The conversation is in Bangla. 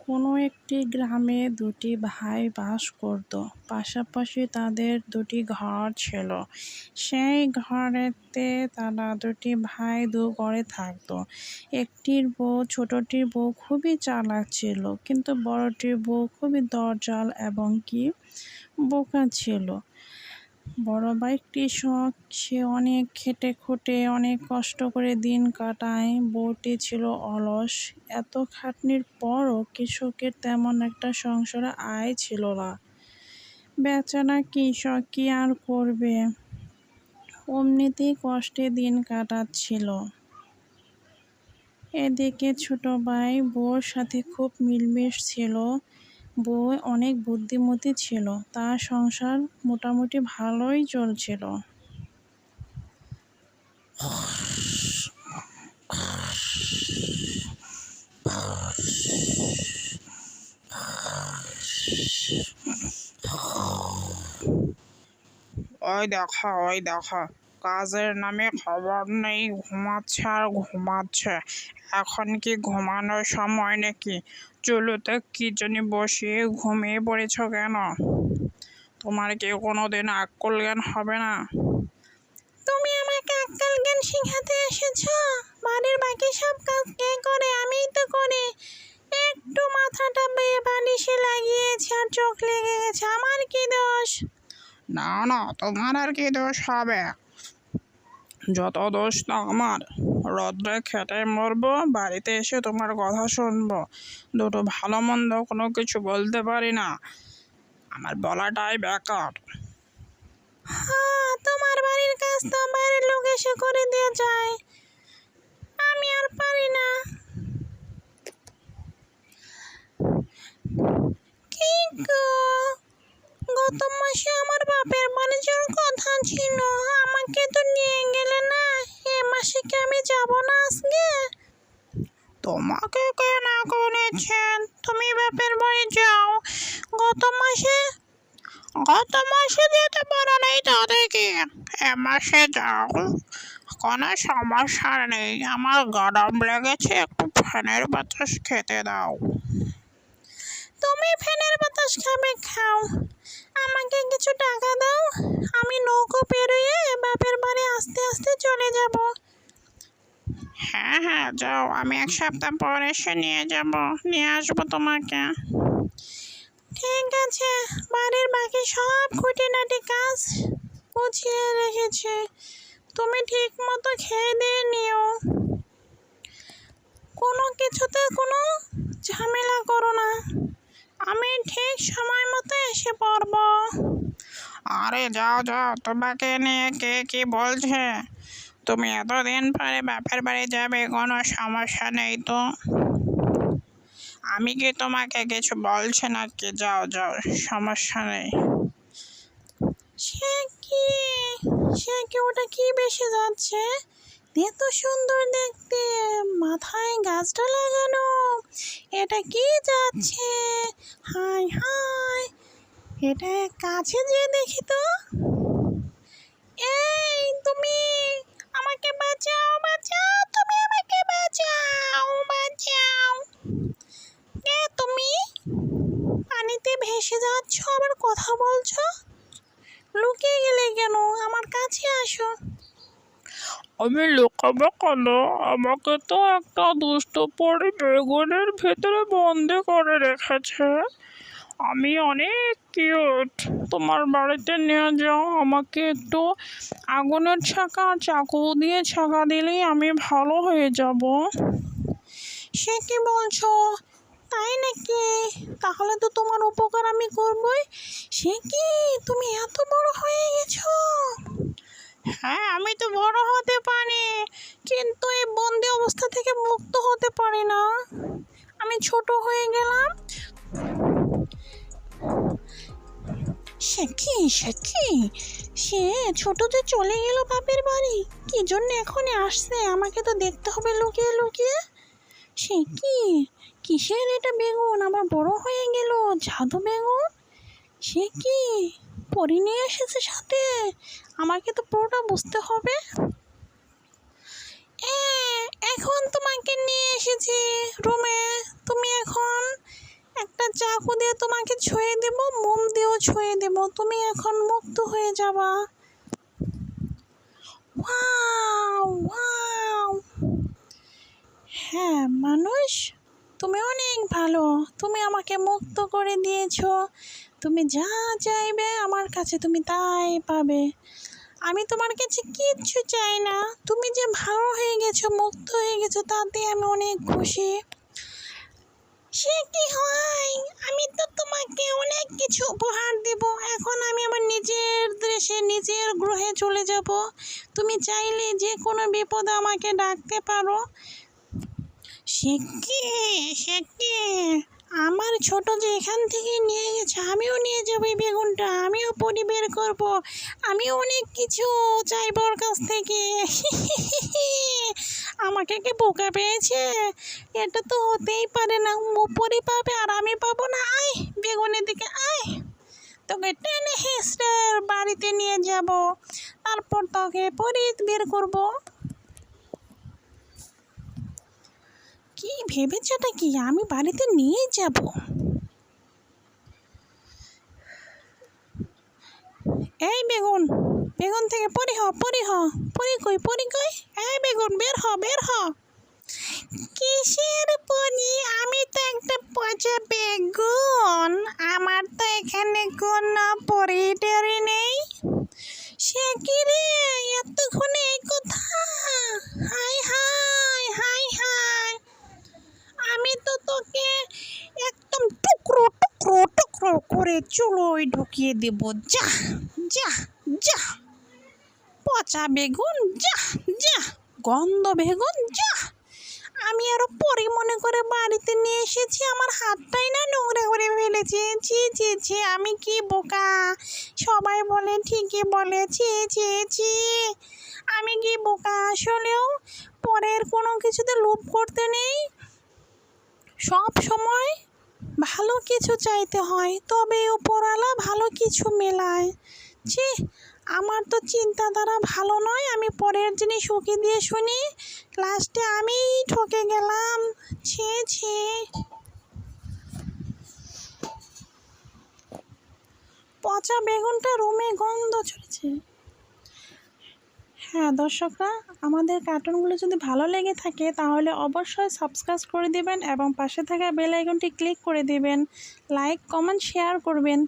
কোনো একটি গ্রামে দুটি ভাই বাস করত। পাশাপাশি তাদের দুটি ঘর ছিল। সেই ঘরেতে তারা দুটি ভাই ঘরে থাকতো। ছোটটির বউ খুবই চালাক ছিল, কিন্তু বড়টির বউ খুবই দরজাল এবং বোকা ছিল। বড় ভাই কৃষক, সে অনেক খেটে খুঁটে অনেক কষ্ট করে দিন কাটায়। বউটি ছিল অলস। এত খাটনির পরও কৃষকের তেমন একটা সংসারে আয় ছিল না। বেচারা কৃষক কি আর করবে, অমনিতেই কষ্টে দিন কাটাচ্ছিল। এদিকে ছোট ভাই বউর সাথে খুব মিলমিশ ছিল। বউ অনেক বুদ্ধিমতী ছিল, তার সংসার মোটামুটি ভালোই চলছিল। ওই দেখো, কাজের নামে খবর নেই, ঘুমাচ্ছে আর ঘুমাচ্ছে। এখন কি ঘুমানোর সময় নাকি? চুলোতে কি জানি বসিয়ে ঘুমিয়ে পড়েছ কেন? তোমার কি কোনোদিন আক্কেল জ্ঞান হবে না? তুমি আমাকে আক্কেল জ্ঞান শিখাতে এসেছো? বাড়ির বাকি সব কাজ কে করে? আমিই তো করি। একটু মাথাটা বালিশে লাগিয়েছি আর চোখ লেগে গেছে, আমার কি দোষ? না, তোমার আর কি দোষ হবে? যত দোষ তো আমার। রোদ্রে খেটে মরবো, বাড়িতে এসে তোমার কথা শুনবো, দুটো ভালো মন্দ কোনো কিছু বলতে পারি না। আমার বলাটাই বেকার। হ্যাঁ, তোমার বাড়ির কাজ তো বাইরের লোক এসে করে দিয়ে যায়, আমি আর পারি না। কি গো, গত মাসে আমার বাপের বাড়ি যাওয়ার কথা ছিল, আমাকে তো নিয়ে গেলে না। এ মাসে কি আমি যাব না আজকে? তোমাকে কে না করেছেন? তুমি বাপের বাড়ি যাও। গত মাসে যেতে পারো নাই তাদেরকে, এ মাসে যাও, কোনো সমস্যা নেই। আমার গরম লেগেছে, একটু ফ্যানের বাতাস খেতে দাও। তুমি ফ্যানের বাতাস খাবে, খাও, আমাকে কিছু টাকা দাও, আমি নৌকো পেরিয়ে বাপের বাড়ি আস্তে আস্তে চলে যাব। হ্যাঁ, যাও, আমি 1 সপ্তাহ পর এসে নিয়ে আসবো তোমাকে। ঠিক আছে, বাড়ির বাকি সব খুঁটিনাটি কাজ গুছিয়ে রেখেছি, তুমি ঠিক মতো খেয়ে দিয়ে নিও। কোনো কিছুতে কোনো ঝামেলা করো না, আমি ঠিক সময় মতো এসে পড়বো। আরে যাও, তোমাকে নিয়ে কে কি বলছে? তুমি এতদিন পরে বাপের বাড়ি যাবে, কোনো সমস্যা নেই তো। আমি কি তোমাকে কিছু বলছি নাকি? যাও, সমস্যা নেই। সে কি সে কি ওটা কি বেশি যাচ্ছে? এত সুন্দর দেখতে, মাথায় গাছটা লাগানো, এটা কি যাচ্ছে? হাই হাই, এটা কাছে যেয়ে দেখি তো। এই তুমি, আমাকে বাঁচাও, তুমি আমাকে বাঁচাও। কে তুমি? পানিতে ভেসে যাচ্ছ, আবার কথা বলছো, লুকিয়ে গেলে কেন? আমার কাছে আসো। আমি লুকাবো কেন? আমাকে তো একটা দুষ্ট পরী বেগুনের ভেতরে বন্দি করে রেখেছে। আমি অনেক কিউট। তোমার বাড়িতে নিয়ে যাও, আমাকে একটু আগুনের চাকু দিয়ে ছ্যাঁকা দিলেই আমি ভালো হয়ে যাব। সে কি বলছো? তাই নাকি? তাহলে তো তোমার উপকার আমি করবই। সে কি, তুমি এত বড় হয়ে গেছো? হ্যাঁ, আমি তো বড় হতে পারি, কিন্তু এই বন্দি অবস্থা থেকে মুক্ত হতে পারি না, আমি ছোট হয়ে গেলাম। সে কি সে ছোট যে চলে গেল বাপের বাড়ি, কি জন্য এখন আসছে? আমাকে তো দেখতে হবে লুকিয়ে লুকিয়ে। সে কি, কিসের এটা বেগুন আবার বড় হয়ে গেল? জাদু বেগুন? সে কি, পরি নিয়ে এসেছে সাথে? আমাকে তো পুরোটা বুঝতে হবে। এখন তোমাকে নিয়ে এসেছি রুমে, তুমি এখন চাকু দিয়ে তোমাকে ছুঁয়ে দেব, মোম দিয়েও ছুঁয়ে দেব, তুমি এখন মুক্ত হয়ে যাবা। Wow wow. হ্যাঁ মানুষ, তুমি অনেক ভালো, তুমি আমাকে মুক্ত করে দিয়েছো। তুমি যা চাইবে আমার কাছে তুমি তাই পাবে। আমি তোমার কাছে কিচ্ছু চাই না, তুমি যে ভালো হয়ে গেছো, মুক্ত হয়ে গেছো, তাতে আমি অনেক খুশি। সে কি হয়, আমি তো তোমাকে অনেক কিছু উপহার দেব। এখন আমি আমার নিজের দেশে নিজের গ্রহে চলে যাব। তুমি চাইলে যে কোনো বিপদে আমাকে ডাকতে পারো। সে কি আমার ছোট যে এখান থেকে নিয়ে গেছে, আমিও নিয়ে যাবো এই বেগুনটা, আমিও পরি বের করবো, আমিও অনেক কিছু চাইবো ওর কাছ থেকে। আমাকে কি বোকা পেয়েছে? এটা তো হতেই পারে না, পরি পাবে আর আমি পাবো না। আয় বেগুনের দিকে আয়, তোকে টেনে হেসড়ে বাড়িতে নিয়ে যাব, তারপর তোকে পরি বের করবো। কি ভেবেছেটা কি, আমি বাড়িতে নিয়ে যাব? এই বেগুন, বেগুন থেকে পরি হ, পরি কই, এই বেগুন বের হ। কিসের পরি? আমি তো একটা পচা বেগুন, আমার তো এখানে কোনো পরি টরি নেই। সে কি রে, এতক্ষণে এই কথা? হাই হাই হাই হাই, আমি তো তোকে একদম টুকরো করে চুলোয় ঢুকিয়ে দেব। যা যা যা, পচা বেগুন, যা গন্ধ বেগুন, যা। আমি আরো পরে মনে করে বাড়িতে নিয়ে এসেছি, আমার হাতটাই না নোংরা করে ফেলেছি। ছি, আমি কি বোকা। সবাই বলে, ঠিকই বলে, ছি। আমি কি বোকা। আসলেও পরের কোনো কিছুতে লোভ করতে নেই, সব সময় ভালো কিছু চাইতে হয়, তবে উপরওয়ালা ভালো কিছু মেলায়। ছি, আমার তো চিন্তাধারা ভালো নয়, আমি পরের জিনিস ওকে দিয়ে শুনি, লাস্টে আমিই ঠকে গেলাম। ছি। পচা বেগুনটা রুমে গন্ধ ছড়েছে। হ্যাঁ দর্শকরা, আমাদের কার্টুনগুলো যদি ভালো লেগে থাকে তাহলে অবশ্যই সাবস্ক্রাইব করে দিবেন এবং পাশে থাকা বেল আইকনটি ক্লিক করে দিবেন, লাইক কমেন্ট শেয়ার করবেন।